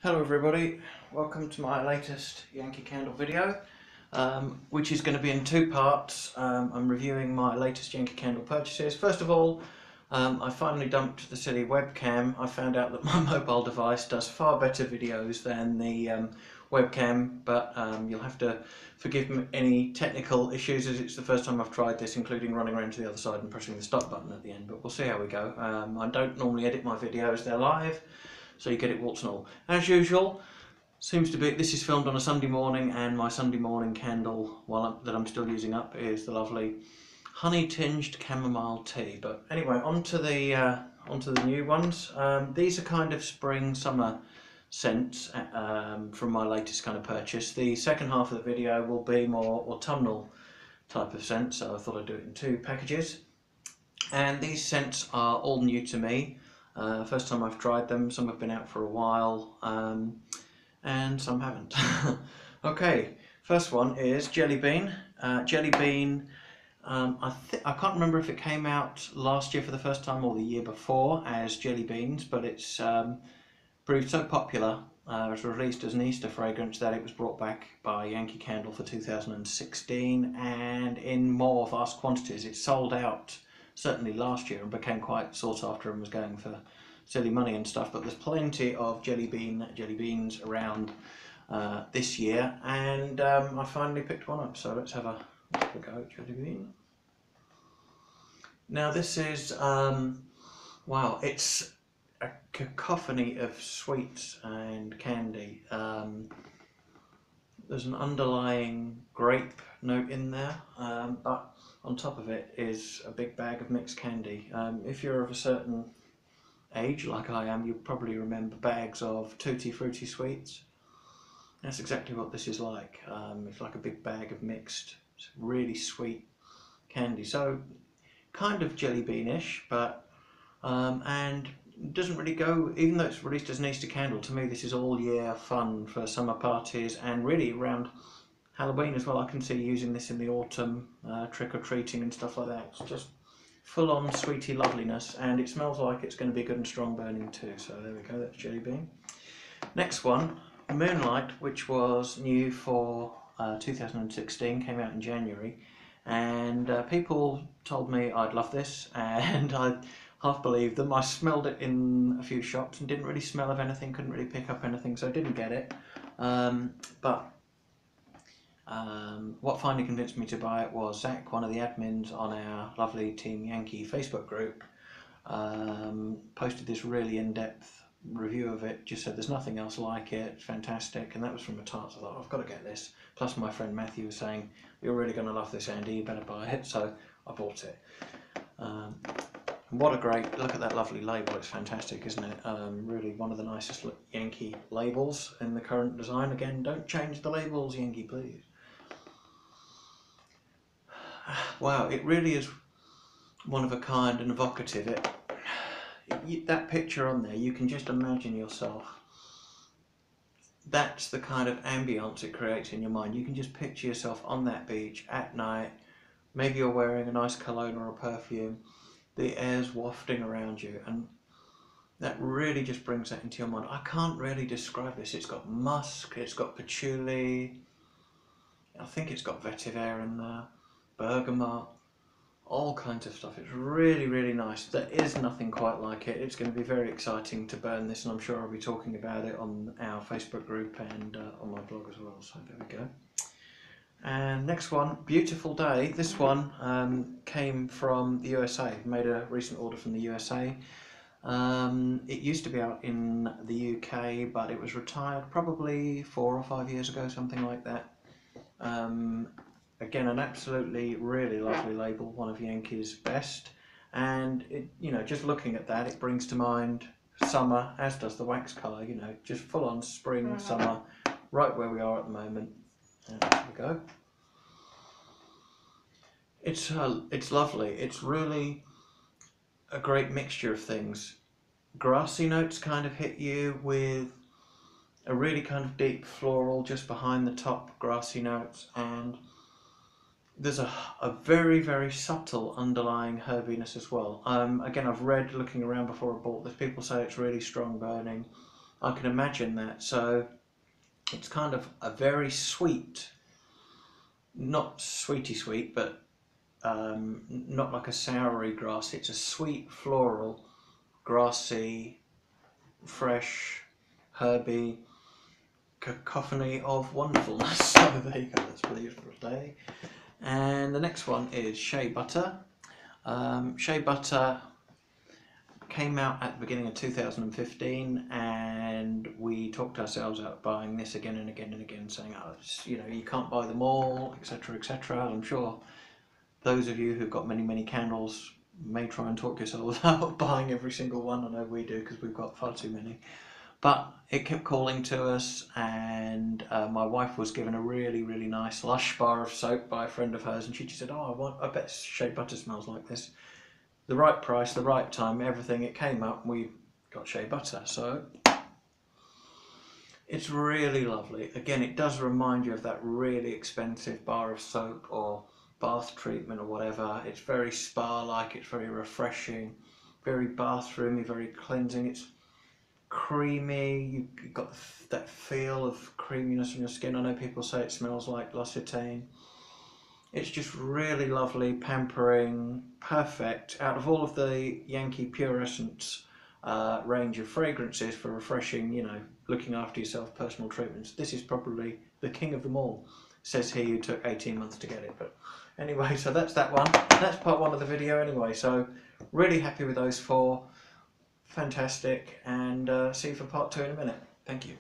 Hello everybody, welcome to my latest Yankee candle video, which is going to be in two parts. I'm reviewing my latest Yankee candle purchases. First of all, I finally dumped the silly webcam. I found out that my mobile device does far better videos than the webcam, but you'll have to forgive me any technical issues as it's the first time I've tried this, including running around to the other side and pressing the stop button at the end, but we'll see how we go. I don't normally edit my videos, they're live. So you get it warts and all. As usual, seems to be, this is filmed on a Sunday morning, and my Sunday morning candle that I'm still using up is the lovely honey tinged chamomile tea. But anyway, onto the new ones. These are kind of spring summer scents from my latest kind of purchase. The second half of the video will be more autumnal type of scents, so I thought I'd do it in two packages. And these scents are all new to me. First time I've tried them. Some have been out for a while, and some haven't. Okay, first one is Jelly Bean. Jelly Bean, I can't remember if it came out last year for the first time or the year before as Jelly Beans, but it's proved so popular. It was released as an Easter fragrance that it was brought back by Yankee Candle for 2016, and in more vast quantities. It sold out certainly last year and became quite sought after and was going for silly money and stuff, but there's plenty of jelly beans around this year, and I finally picked one up, so let's have a go at Jelly Bean. Now this is wow, it's a cacophony of sweets and candy. There's an underlying grape note in there, but on top of it is a big bag of mixed candy. If you're of a certain age, like I am, you'll probably remember bags of Tutti Frutti sweets. That's exactly what this is like. It's like a big bag of mixed, really sweet candy. So kind of jelly beanish, but and doesn't really go, even though it's released as an Easter candle, to me this is all year fun for summer parties and really around Halloween as well. I can see using this in the autumn, trick-or-treating and stuff like that. It's just full-on sweetie loveliness, and it smells like it's going to be good and strong burning too. So there we go, that's Jelly Bean. Next one, Moonlight, which was new for 2016, came out in January, and people told me I'd love this, and I half believed them. I smelled it in a few shops and didn't really smell of anything, couldn't really pick up anything, so I didn't get it. But what finally convinced me to buy it was Zach, one of the admins on our lovely Team Yankee Facebook group, posted this really in-depth review of it, just said there's nothing else like it, it's fantastic, and that was from a tart. So I thought, I've got to get this. Plus my friend Matthew was saying, you're really going to love this, Andy, you better buy it, so I bought it. What a great, look at that lovely label, it's fantastic, isn't it? Really one of the nicest Yankee labels in the current design. Again, don't change the labels, Yankee, please. Wow, it really is one of a kind and evocative. That picture on there, you can just imagine yourself. That's the kind of ambience it creates in your mind. You can just picture yourself on that beach at night. Maybe you're wearing a nice cologne or a perfume. The air's wafting around you, and that really just brings that into your mind. I can't really describe this. It's got musk, it's got patchouli, I think it's got vetiver in there, bergamot, all kinds of stuff. It's really, really nice. There is nothing quite like it. It's going to be very exciting to burn this, and I'm sure I'll be talking about it on our Facebook group and on my blog as well, so there we go. And next one, Beautiful Day. This one came from the USA. Made a recent order from the USA. It used to be out in the UK, but it was retired probably 4 or 5 years ago, something like that. Again, an absolutely really lovely label, one of Yankee's best, and it, you know, just looking at that, it brings to mind summer, as does the wax colour. You know, just full on spring, summer, right where we are at the moment. There we go. It's lovely. It's really a great mixture of things. Grassy notes kind of hit you with a really kind of deep floral just behind the top grassy notes, and there's a very, very subtle underlying herbiness as well. Again, I've read, looking around before I bought this, people say it's really strong burning. I can imagine that. So it's kind of a very sweet, not sweety sweet, but not like a soury grass. It's a sweet, floral, grassy, fresh, herby cacophony of wonderfulness. So there you go, that's beautiful day. And the next one is Shea Butter. Shea Butter came out at the beginning of 2015, and we talked ourselves out buying this again and again and again, saying, oh, you know, you can't buy them all, etc, etc. I'm sure those of you who've got many candles may try and talk yourselves out of buying every single one. I know we do, because we've got far too many. But it kept calling to us, and my wife was given a really nice Lush bar of soap by a friend of hers, and she just said, oh, I bet Shea Butter smells like this. The right price, the right time, everything. It came up, and we got Shea Butter. So it's really lovely. Again, it does remind you of that really expensive bar of soap or bath treatment or whatever. It's very spa-like, it's very refreshing, very bathroomy, very cleansing. It's creamy, you've got that feel of creaminess on your skin. I know people say it smells like L'Occitane. It's just really lovely, pampering, perfect. Out of all of the Yankee Pure Essence range of fragrances for refreshing, you know, looking after yourself, personal treatments, this is probably the king of them all, says he who took 18 months to get it. But anyway, so that's that one. That's part one of the video anyway, so really happy with those four. Fantastic, and see you for part two in a minute. Thank you.